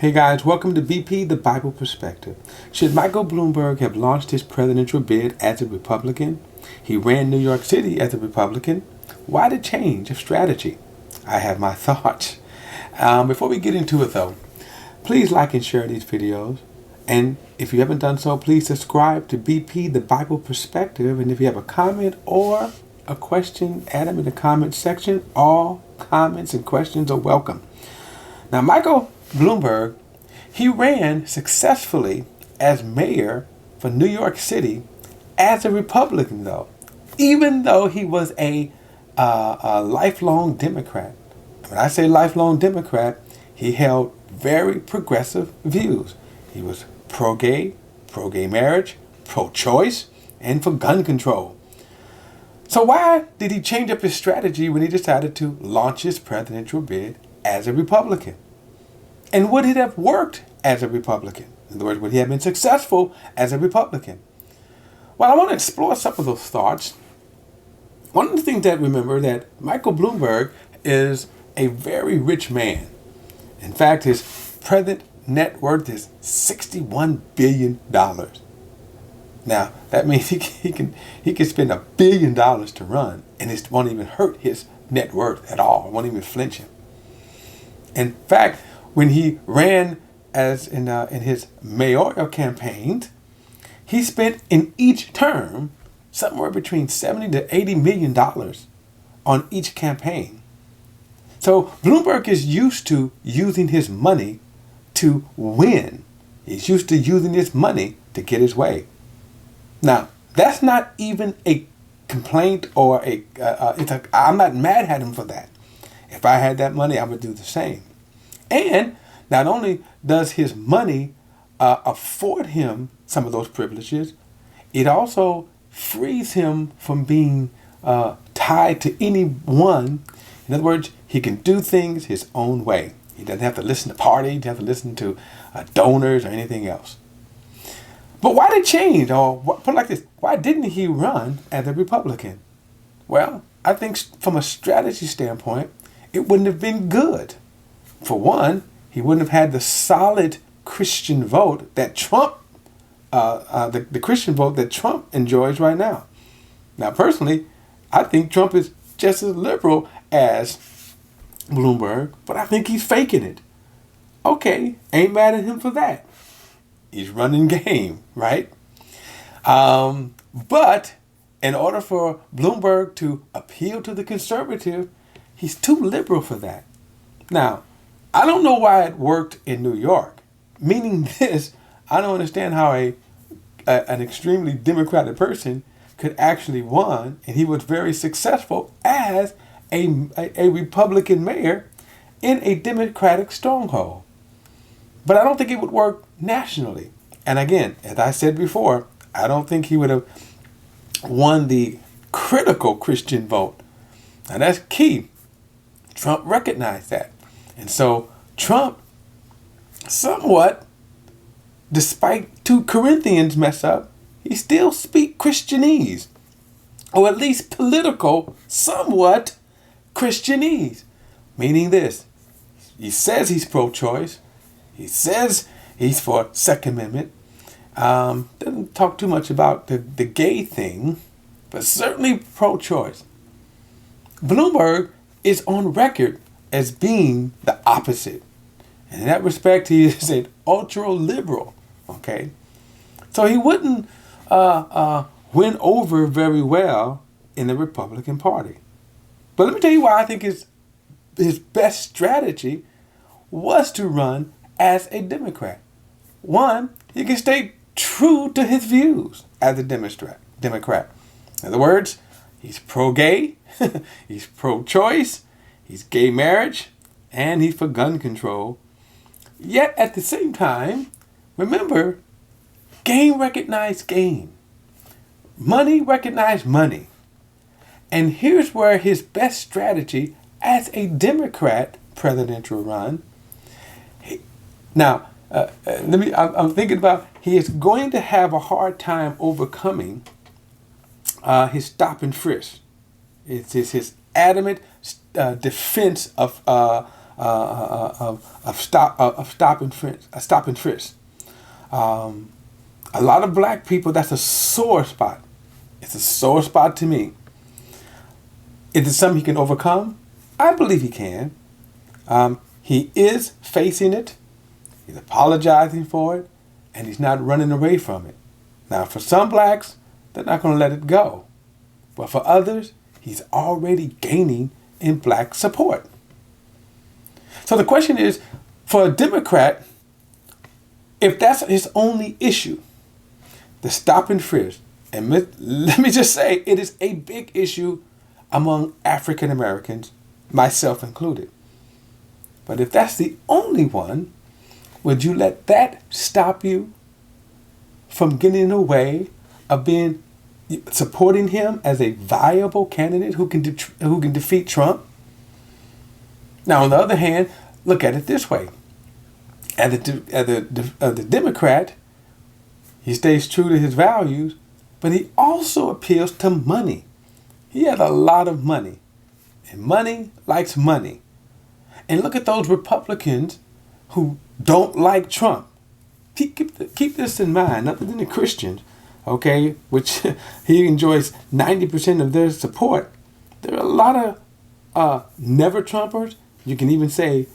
Hey guys, welcome to BP, the Bible Perspective. Should Michael Bloomberg have launched his presidential bid as a Republican? He ran New York City as a Republican. Why the change of strategy? I have my thoughts. Before we get into it though, please like and share these videos. And if you haven't done so, please subscribe to BP, the Bible Perspective. And if you have a comment or a question, add them in the comment section. All comments and questions are welcome. Now, Michael Bloomberg, he ran successfully as mayor for New York City as a Republican, though, even though he was a lifelong Democrat. When I say lifelong Democrat, he held very progressive views. He was pro-gay marriage, pro-choice, and for gun control. So why did he change up his strategy when he decided to launch his presidential bid as a Republican? And would it have worked as a Republican? In other words, would he have been successful as a Republican? Well, I want to explore some of those thoughts. One of the things that remember that Michael Bloomberg is a very rich man. In fact, his present net worth is $61 billion. Now, that means he can spend $1 billion to run, and it won't even hurt his net worth at all. It won't even flinch him. In fact, when he ran as in his mayoral campaigns, he spent in each term somewhere between $70 to $80 million on each campaign. So Bloomberg is used to using his money to win. He's used to using his money to get his way. Now, that's not even a complaint or I'm not mad at him for that. If I had that money, I would do the same. And not only does his money afford him some of those privileges, it also frees him from being tied to anyone. In other words, he can do things his own way. He doesn't have to listen to parties, he doesn't have to listen to donors or anything else. But why did it change? Or put it like this, why didn't he run as a Republican? Well, I think from a strategy standpoint, it wouldn't have been good. For one, he wouldn't have had the solid Christian vote that Trump, the Christian vote that Trump enjoys right now. Now, personally, I think Trump is just as liberal as Bloomberg, but I think he's faking it. Okay, ain't mad at him for that. He's running game, right? But in order for Bloomberg to appeal to the conservative, he's too liberal for that. Now, I don't know why it worked in New York. Meaning this, I don't understand how an extremely democratic person could actually win, and he was very successful as a Republican mayor in a Democratic stronghold. But I don't think it would work nationally. And again, as I said before, I don't think he would have won the critical Christian vote. Now that's key. Trump recognized that. And so Trump, somewhat, despite 2 Corinthians mess up, he still speak Christianese, or at least political, somewhat Christianese. Meaning this, he says he's pro-choice, he says he's for Second Amendment, doesn't talk too much about the gay thing, but certainly pro-choice. Bloomberg is on record as being the opposite. And in that respect, he is an ultra-liberal, okay? So he wouldn't win over very well in the Republican Party. But let me tell you why I think his best strategy was to run as a Democrat. One, he can stay true to his views as a Democrat. In other words, he's pro-gay, he's pro-choice, he's gay marriage, and he's for gun control. Yet at the same time, remember, game recognized game. Money recognized money. And here's where his best strategy as a Democrat presidential run. I'm thinking about, he is going to have a hard time overcoming his stop and frisk. It's his adamant defense of stop and frisk. A lot of black people, that's a sore spot. It's a sore spot to me. Is it something he can overcome? I believe he can. He is facing it. He's apologizing for it, and he's not running away from it. Now, for some blacks, they're not going to let it go. But for others, he's already gaining in black support. So the question is, for a Democrat, if that's his only issue, the stop and frisk, and let me just say, it is a big issue among African Americans, myself included. But if that's the only one, would you let that stop you from getting in the way of supporting him as a viable candidate who can defeat Trump? Now, on the other hand, look at it this way: as the Democrat, he stays true to his values, but he also appeals to money. He has a lot of money, and money likes money. And look at those Republicans who don't like Trump. Keep this in mind, other than the Christians, okay, which he enjoys 90% of their support. There are a lot of never Trumpers. You can even say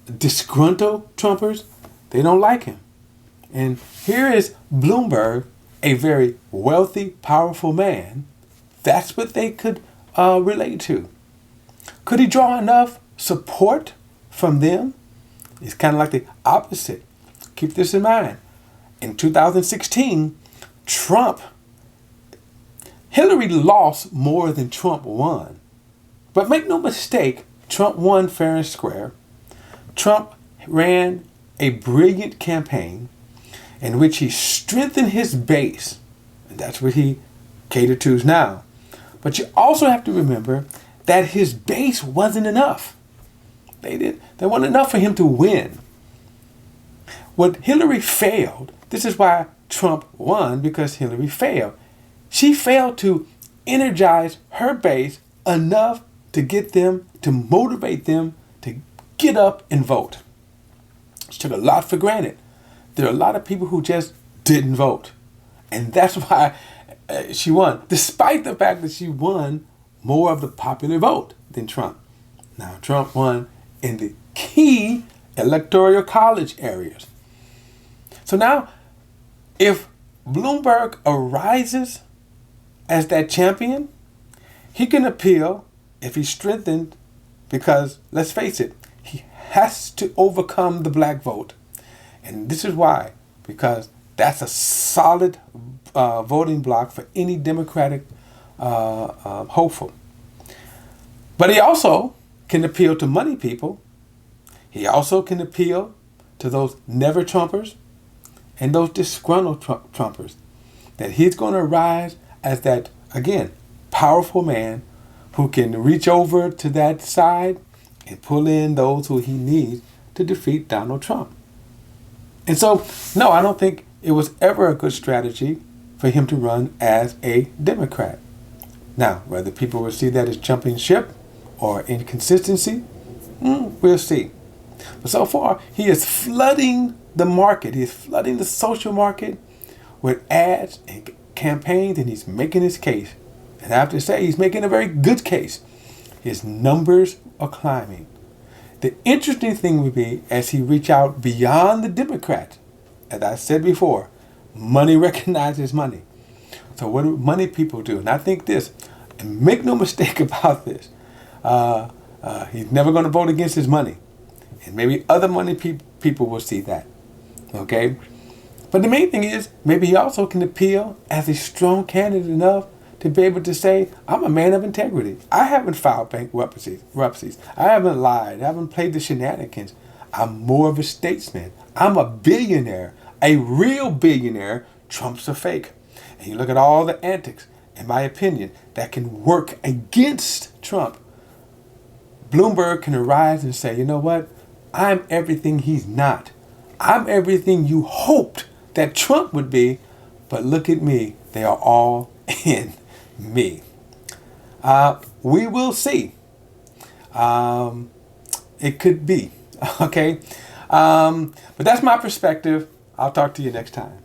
disgruntled Trumpers. They don't like him. And here is Bloomberg, a very wealthy, powerful man. That's what they could relate to. Could he draw enough support from them? It's kind of like the opposite. Keep this in mind. In 2016, Hillary lost more than Trump won. But make no mistake, Trump won fair and square. Trump ran a brilliant campaign in which he strengthened his base. And that's what he catered to now. But you also have to remember that his base wasn't enough. They weren't enough for him to win. What Hillary failed, this is why Trump won, because Hillary failed. She failed to energize her base enough to get them, to motivate them to get up and vote. She took a lot for granted. There are a lot of people who just didn't vote. And that's why she won, despite the fact that she won more of the popular vote than Trump. Now, Trump won in the key electoral college areas. So now, if Bloomberg arises as that champion, he can appeal if he's strengthened, because, let's face it, he has to overcome the black vote. And this is why, because that's a solid voting block for any Democratic hopeful. But he also can appeal to money people. He also can appeal to those never Trumpers and those disgruntled Trumpers. That he's going to rise as that, again, powerful man who can reach over to that side and pull in those who he needs to defeat Donald Trump. And so, no, I don't think it was ever a good strategy for him to run as a Democrat. Now, whether people will see that as jumping ship or inconsistency, we'll see. But so far, he is flooding the market. He is flooding the social market with ads and campaigns, and he's making his case. And I have to say, he's making a very good case. His numbers are climbing. The interesting thing would be, as he reach out beyond the Democrats, as I said before, money recognizes money. So what do money people do? And I think this, and make no mistake about this, he's never going to vote against his money. And maybe other money people will see that. Okay? But the main thing is, maybe he also can appeal as a strong candidate enough to be able to say, I'm a man of integrity. I haven't filed bankruptcies. I haven't lied. I haven't played the shenanigans. I'm more of a statesman. I'm a billionaire, a real billionaire. Trump's a fake. And you look at all the antics, in my opinion, that can work against Trump. Bloomberg can arise and say, you know what? I'm everything he's not. I'm everything you hoped that Trump would be, but look at me. They are all in me. We will see. It could be. Okay. But that's my perspective. I'll talk to you next time.